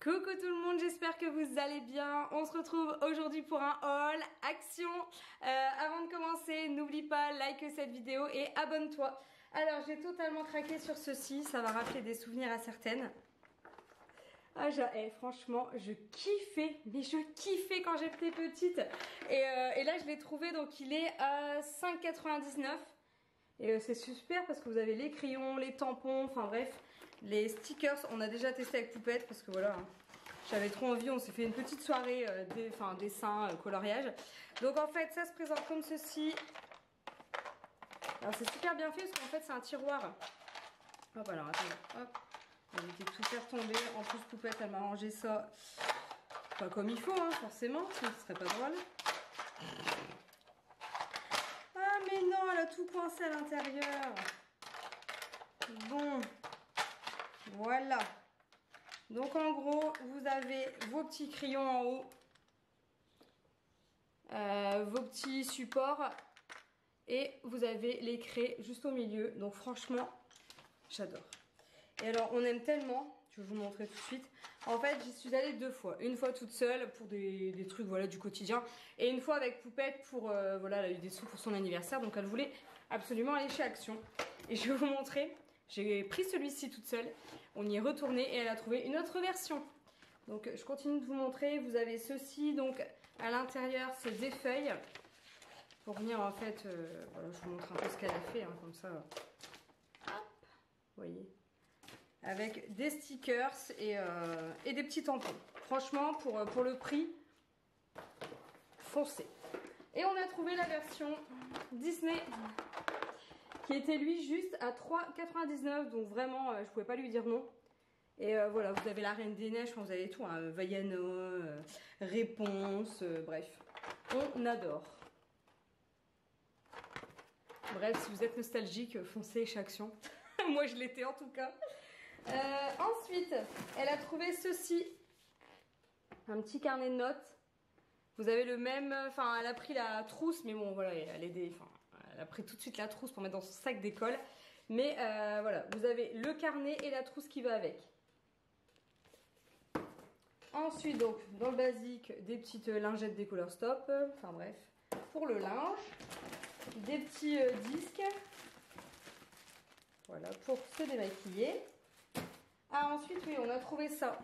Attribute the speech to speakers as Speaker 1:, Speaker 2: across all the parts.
Speaker 1: Coucou tout le monde, j'espère que vous allez bien. On se retrouve aujourd'hui pour un haul action. Avant de commencer, n'oublie pas, like cette vidéo et abonne-toi. Alors j'ai totalement craqué sur ceci, ça va rappeler des souvenirs à certaines. Ah franchement je kiffais, mais je kiffais quand j'étais petite. Et là je l'ai trouvé, donc il est à 5,99 €. Et c'est super parce que vous avez les crayons, les tampons, enfin bref, les stickers. On a déjà testé avec Poupette parce que voilà, j'avais trop envie. On s'est fait une petite soirée dessin, coloriage. Donc en fait ça se présente comme ceci. Alors c'est super bien fait parce qu'en fait c'est un tiroir. Hop, alors attendez, hop, j'ai évité de tout faire tomber. En plus Poupette elle m'a rangé ça pas comme il faut hein, forcément, sinon ce serait pas drôle. Ah mais non, elle a tout coincé à l'intérieur. Bon, voilà. Donc en gros, vous avez vos petits crayons en haut, vos petits supports, et vous avez les craies juste au milieu. Donc franchement, j'adore. Et alors on aime tellement, je vais vous montrer tout de suite. En fait j'y suis allée 2 fois. Une fois toute seule pour des trucs voilà, du quotidien. Et une fois avec Poupette pour, voilà, elle a eu des sous pour son anniversaire. Donc elle voulait absolument aller chez Action. Et je vais vous montrer, j'ai pris celui-ci toute seule. On y est retourné et elle a trouvé une autre version. Donc je continue de vous montrer. Vous avez ceci, donc à l'intérieur c'est des feuilles. Pour venir en fait, voilà, je vous montre un peu ce qu'elle a fait, hein, comme ça. Hop, vous voyez. Avec des stickers et des petits tampons. Franchement, pour le prix, foncez. Et on a trouvé la version Disney qui était lui juste à 3,99 €. Donc vraiment, je pouvais pas lui dire non. Et voilà, vous avez la Reine des Neiges, vous avez tout, hein, Vaiana, Réponse, bref. On adore. Bref, si vous êtes nostalgique, foncez chez Action. Moi je l'étais en tout cas. Ensuite, elle a trouvé ceci, un petit carnet de notes. Vous avez le même, enfin, elle a pris la trousse, mais bon, voilà, elle a pris tout de suite la trousse pour mettre dans son sac d'école. Mais voilà, vous avez le carnet et la trousse qui va avec. Ensuite, donc, dans le basique, des petites lingettes des Color Stop, enfin bref, pour le linge, des petits disques, voilà, pour se démaquiller. Ah ensuite oui, on a trouvé ça,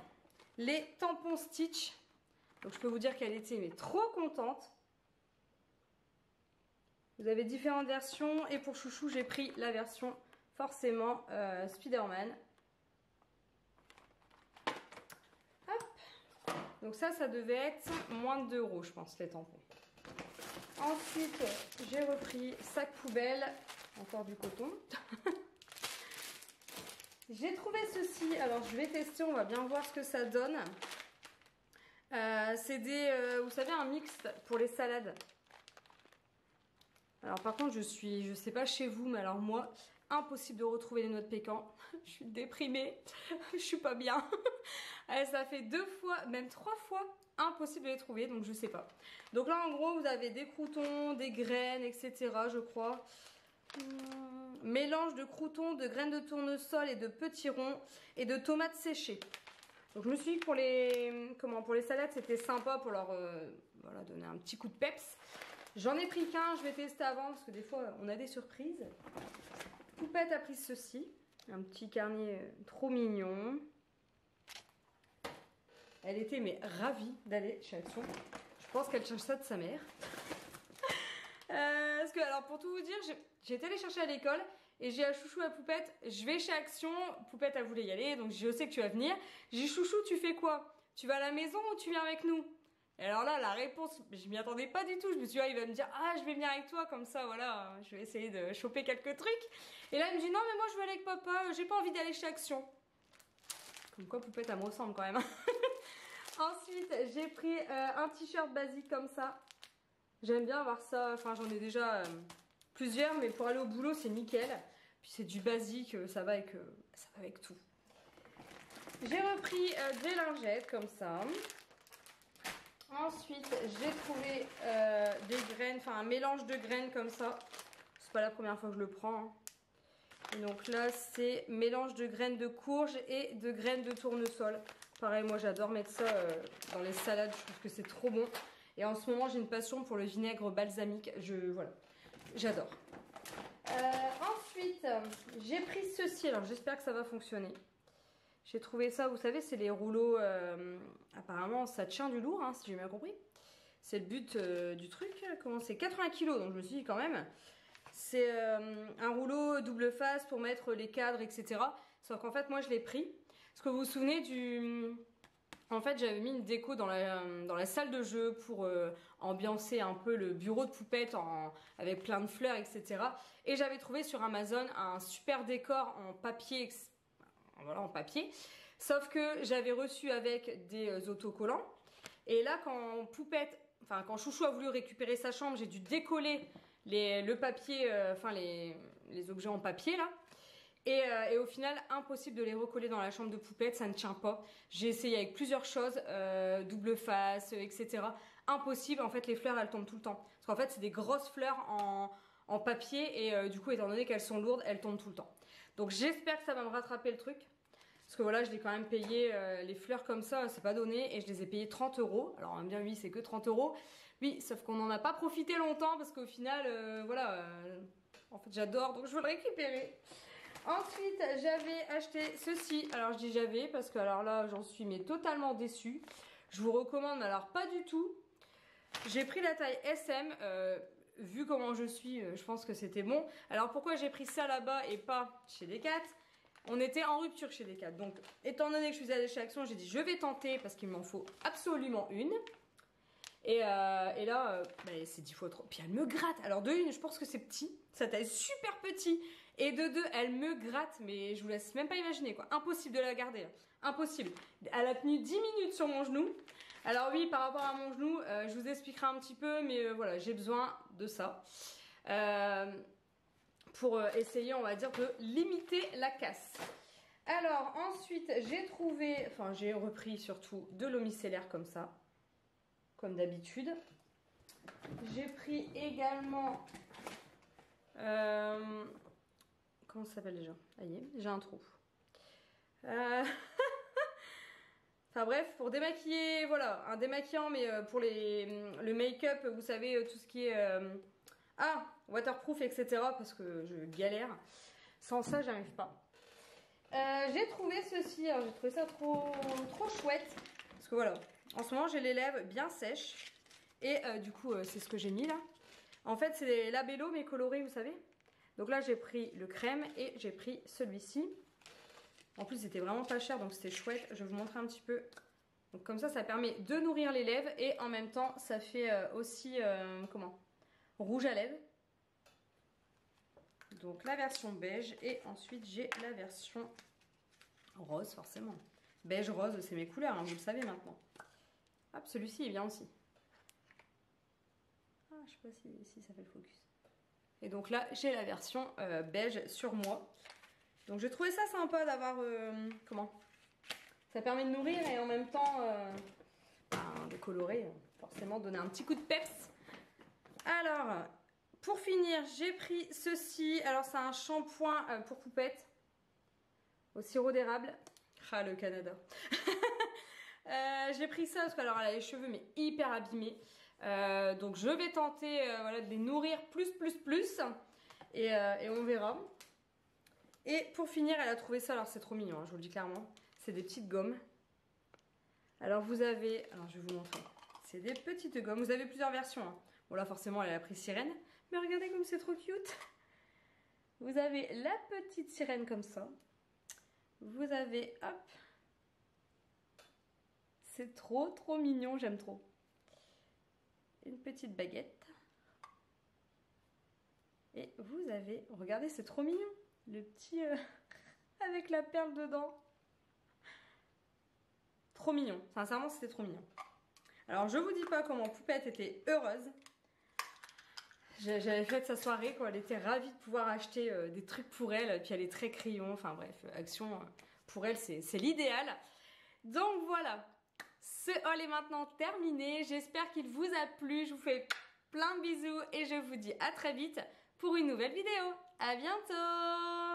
Speaker 1: les tampons Stitch. Donc je peux vous dire qu'elle était mais trop contente. Vous avez différentes versions et pour Chouchou j'ai pris la version forcément Spider-Man. Hop. Donc ça devait être moins de 2 € je pense, les tampons. Ensuite j'ai repris sac poubelle, encore du coton. J'ai trouvé ceci, alors je vais tester, on va bien voir ce que ça donne. C'est des, vous savez, un mix pour les salades. Alors par contre, je sais pas chez vous, mais alors moi, impossible de retrouver les noix de pécan. Je suis déprimée, je suis pas bien. Ça fait 2 fois, même 3 fois, impossible de les trouver, donc je sais pas. Donc là, en gros, vous avez des croûtons, des graines, etc. je crois. Mélange de croûtons, de graines de tournesol et de petits ronds et de tomates séchées. Donc je me suis dit que pour les salades c'était sympa pour leur voilà, donner un petit coup de peps. J'en ai pris qu'un, je vais tester avant parce que des fois on a des surprises. Poupette a pris ceci, un petit carnet trop mignon. Elle était mais ravie d'aller chez Action. Je pense qu'elle cherche ça de sa mère. Parce que alors pour tout vous dire, j'ai été les chercher à l'école et j'ai à Chouchou à Poupette, je vais chez Action, Poupette elle voulait y aller donc je sais que tu vas venir. J'ai dit Chouchou tu fais quoi? Tu vas à la maison ou tu viens avec nous? Et alors là la réponse, je m'y attendais pas du tout, je me suis dit ah, il va me dire ah je vais venir avec toi comme ça voilà, je vais essayer de choper quelques trucs. Et là il me dit non mais moi je veux aller avec papa, j'ai pas envie d'aller chez Action. Comme quoi Poupette elle me ressemble quand même. Ensuite j'ai pris un t-shirt basique comme ça. J'aime bien avoir ça, enfin j'en ai déjà plusieurs, mais pour aller au boulot c'est nickel. Puis c'est du basique, ça va avec tout. J'ai repris des lingettes comme ça. Ensuite j'ai trouvé des graines, enfin un mélange de graines comme ça. C'est pas la première fois que je le prends. Hein. Et donc là c'est mélange de graines de courge et de graines de tournesol. Pareil, moi j'adore mettre ça dans les salades, je trouve que c'est trop bon. Et en ce moment j'ai une passion pour le vinaigre balsamique, voilà, j'adore. Ensuite, j'ai pris ceci, alors j'espère que ça va fonctionner. J'ai trouvé ça, vous savez, c'est les rouleaux, apparemment ça tient du lourd, hein, si j'ai bien compris. C'est le but du truc, comment c'est 80 kg, donc je me suis dit quand même. C'est un rouleau double face pour mettre les cadres, etc. Sauf qu'en fait, moi je l'ai pris. Est-ce que vous vous souvenez du... En fait, j'avais mis une déco dans la salle de jeu pour ambiancer un peu le bureau de poupette avec plein de fleurs, etc. Et j'avais trouvé sur Amazon un super décor en papier, voilà, en papier. Sauf que j'avais reçu avec des autocollants. Et là, quand Chouchou a voulu récupérer sa chambre, j'ai dû décoller le papier, les objets en papier là. Et au final, impossible de les recoller dans la chambre de poupette, ça ne tient pas. J'ai essayé avec plusieurs choses, double face, etc. Impossible, en fait les fleurs elles tombent tout le temps. Parce qu'en fait c'est des grosses fleurs en papier et du coup étant donné qu'elles sont lourdes, elles tombent tout le temps. Donc j'espère que ça va me rattraper le truc. Parce que voilà, je l'ai quand même payé, les fleurs comme ça, c'est pas donné. Et je les ai payées 30 €. Alors on va me dire oui, c'est que 30 €. Oui, sauf qu'on n'en a pas profité longtemps parce qu'au final, voilà, en fait j'adore donc je veux le récupérer. Ensuite, j'avais acheté ceci. Alors, je dis j'avais parce que alors là, j'en suis mais totalement déçue. Je vous recommande, mais alors pas du tout. J'ai pris la taille SM. Vu comment je suis, je pense que c'était bon. Alors, pourquoi j'ai pris ça là-bas et pas chez Decat? On était en rupture chez Decat. Donc, étant donné que je suis allée chez Action, j'ai dit je vais tenter parce qu'il m'en faut absolument une. Et là, c'est 10 fois trop. Puis elle me gratte. Alors de une, je pense que c'est petit. Sa taille super petit. Et de deux, elle me gratte. Mais je vous laisse même pas imaginer quoi. Impossible de la garder. Hein. Impossible. Elle a tenu 10 minutes sur mon genou. Alors oui, par rapport à mon genou, je vous expliquerai un petit peu. Mais voilà, j'ai besoin de ça. Pour essayer, on va dire, de limiter la casse. Alors ensuite, j'ai repris surtout de l'eau micellaire comme ça. Comme d'habitude. J'ai pris également... comment ça s'appelle déjà? Aïe, j'ai un trou. Enfin bref, pour démaquiller, voilà, un démaquillant, mais pour le make-up, vous savez, tout ce qui est... waterproof, etc. Parce que je galère. Sans ça, j'arrive pas. J'ai trouvé ceci, alors j'ai trouvé ça trop chouette. Parce que voilà... En ce moment, j'ai les lèvres bien sèches. Et du coup, c'est ce que j'ai mis là. En fait, c'est les labello, mais colorés, vous savez. Donc là, j'ai pris le crème et j'ai pris celui-ci. En plus, c'était vraiment pas cher, donc c'était chouette. Je vais vous montrer un petit peu. Donc comme ça permet de nourrir les lèvres. Et en même temps, ça fait aussi, rouge à lèvres. Donc la version beige. Et ensuite, j'ai la version rose, forcément. Beige, rose, c'est mes couleurs, hein, vous le savez maintenant. Hop, celui-ci est bien aussi. Ah, je sais pas si ça fait le focus. Et donc là, j'ai la version beige sur moi. Donc j'ai trouvé ça sympa d'avoir... Ça permet de nourrir et en même temps de colorer. Forcément, donner un petit coup de peps. Alors, pour finir, j'ai pris ceci. Alors c'est un shampoing pour poupette. Au sirop d'érable. Ah, le Canada. J'ai pris ça parce qu'elle a les cheveux mais hyper abîmés. Donc je vais tenter voilà, de les nourrir plus. Et on verra. Et pour finir, elle a trouvé ça. Alors c'est trop mignon, hein, je vous le dis clairement. C'est des petites gommes. Alors vous avez... Alors je vais vous montrer. C'est des petites gommes. Vous avez plusieurs versions. Hein. Bon là forcément elle a pris sirène. Mais regardez comme c'est trop cute. Vous avez la petite sirène comme ça. Vous avez... Hop. C'est trop mignon, j'aime trop. Une petite baguette. Et vous avez, regardez, c'est trop mignon. Le petit avec la perle dedans. Trop mignon. Sincèrement, c'était trop mignon. Alors, je vous dis pas comment Poupette était heureuse. J'avais fait sa soirée, quoi. Elle était ravie de pouvoir acheter des trucs pour elle. Et puis, elle est très crayon. Enfin, bref, Action, pour elle, c'est l'idéal. Donc, voilà. Ce haul est maintenant terminé. J'espère qu'il vous a plu. Je vous fais plein de bisous et je vous dis à très vite pour une nouvelle vidéo. À bientôt!